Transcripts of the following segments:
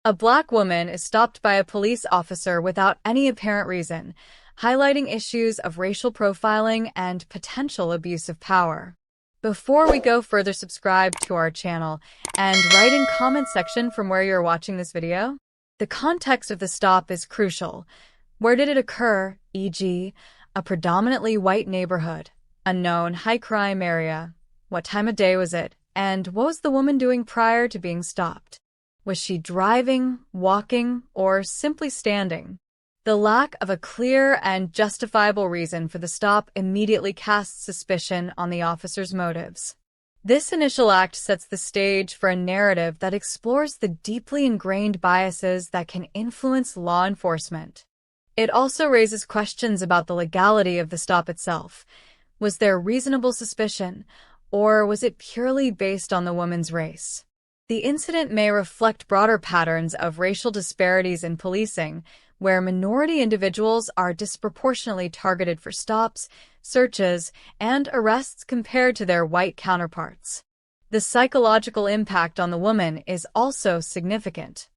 A black woman is stopped by a police officer without any apparent reason, highlighting issues of racial profiling and potential abuse of power. Before we go further, subscribe to our channel and write in comment section from where you're watching this video. The context of the stop is crucial. Where did it occur, e.g., a predominantly white neighborhood, a known high-crime area? What time of day was it? And what was the woman doing prior to being stopped? Was she driving, walking, or simply standing? The lack of a clear and justifiable reason for the stop immediately casts suspicion on the officer's motives. This initial act sets the stage for a narrative that explores the deeply ingrained biases that can influence law enforcement. It also raises questions about the legality of the stop itself. Was there reasonable suspicion, or was it purely based on the woman's race? The incident may reflect broader patterns of racial disparities in policing, where minority individuals are disproportionately targeted for stops, searches, and arrests compared to their white counterparts. The psychological impact on the woman is also significant.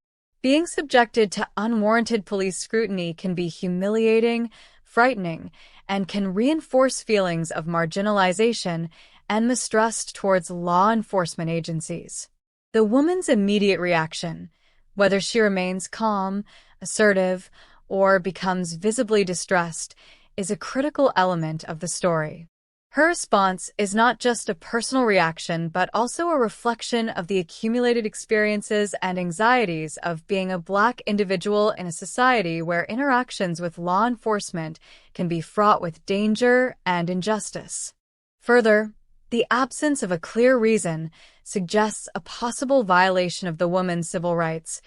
Being subjected to unwarranted police scrutiny can be humiliating, frightening, and can reinforce feelings of marginalization and mistrust towards law enforcement agencies. The woman's immediate reaction, whether she remains calm, assertive, or becomes visibly distressed, is a critical element of the story. Her response is not just a personal reaction, but also a reflection of the accumulated experiences and anxieties of being a Black individual in a society where interactions with law enforcement can be fraught with danger and injustice. Further, the absence of a clear reason suggests a possible violation of the woman's civil rights,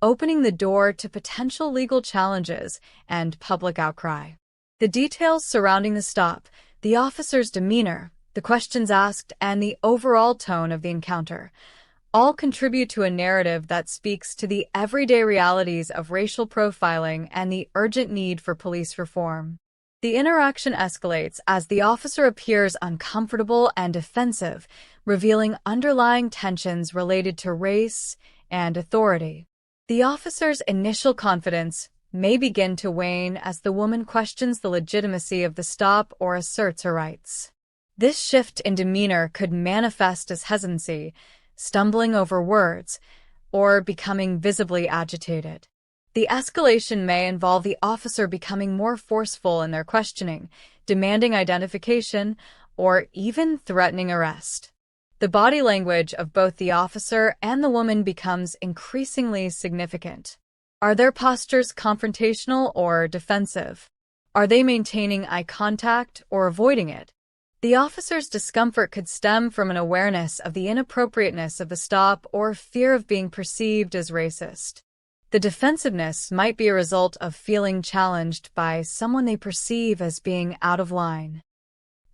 opening the door to potential legal challenges and public outcry. The details surrounding the stop, the officer's demeanor, the questions asked, and the overall tone of the encounter all contribute to a narrative that speaks to the everyday realities of racial profiling and the urgent need for police reform. The interaction escalates as the officer appears uncomfortable and defensive, revealing underlying tensions related to race and authority. The officer's initial confidence may begin to wane as the woman questions the legitimacy of the stop or asserts her rights. This shift in demeanor could manifest as hesitancy, stumbling over words, or becoming visibly agitated. The escalation may involve the officer becoming more forceful in their questioning, demanding identification, or even threatening arrest. The body language of both the officer and the woman becomes increasingly significant. Are their postures confrontational or defensive? Are they maintaining eye contact or avoiding it? The officer's discomfort could stem from an awareness of the inappropriateness of the stop or fear of being perceived as racist. The defensiveness might be a result of feeling challenged by someone they perceive as being out of line.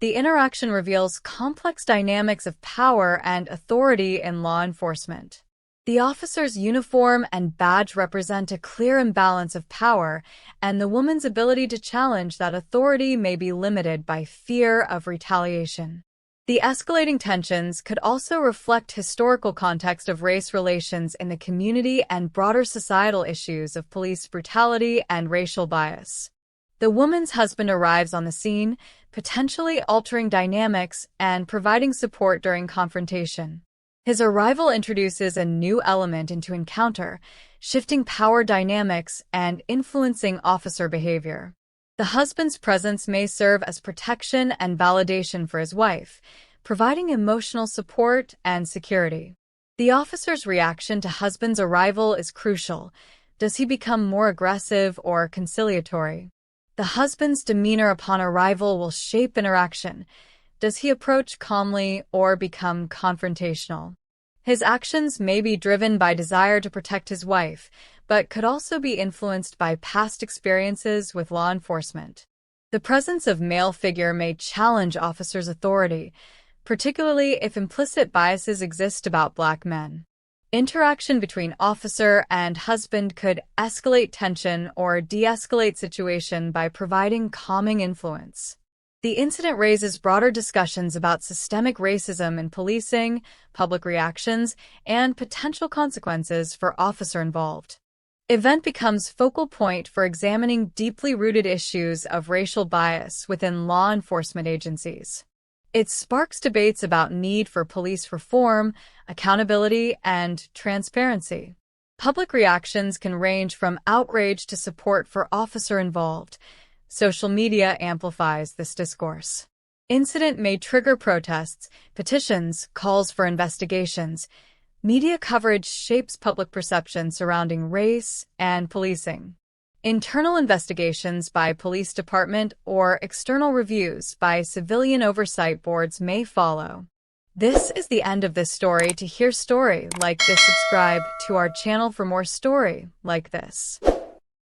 The interaction reveals complex dynamics of power and authority in law enforcement. The officer's uniform and badge represent a clear imbalance of power, and the woman's ability to challenge that authority may be limited by fear of retaliation. The escalating tensions could also reflect historical context of race relations in the community and broader societal issues of police brutality and racial bias. The woman's husband arrives on the scene, potentially altering dynamics and providing support during confrontation. His arrival introduces a new element into encounter, shifting power dynamics and influencing officer behavior. The husband's presence may serve as protection and validation for his wife, providing emotional support and security. The officer's reaction to husband's arrival is crucial. Does he become more aggressive or conciliatory? The husband's demeanor upon arrival will shape interaction. Does he approach calmly or become confrontational? His actions may be driven by desire to protect his wife, but could also be influenced by past experiences with law enforcement. The presence of male figure may challenge officers' authority, particularly if implicit biases exist about Black men. Interaction between officer and husband could escalate tension or de-escalate situation by providing calming influence. The incident raises broader discussions about systemic racism in policing, public reactions, and potential consequences for officers involved. Event becomes focal point for examining deeply rooted issues of racial bias within law enforcement agencies. It sparks debates about need for police reform, accountability, and transparency. Public reactions can range from outrage to support for officer involved. Social media amplifies this discourse. Incident may trigger protests, petitions, calls for investigations. Media coverage shapes public perception surrounding race and policing. Internal investigations by police department or external reviews by civilian oversight boards may follow. This is the end of this story. To hear story like this, subscribe to our channel for more story like this.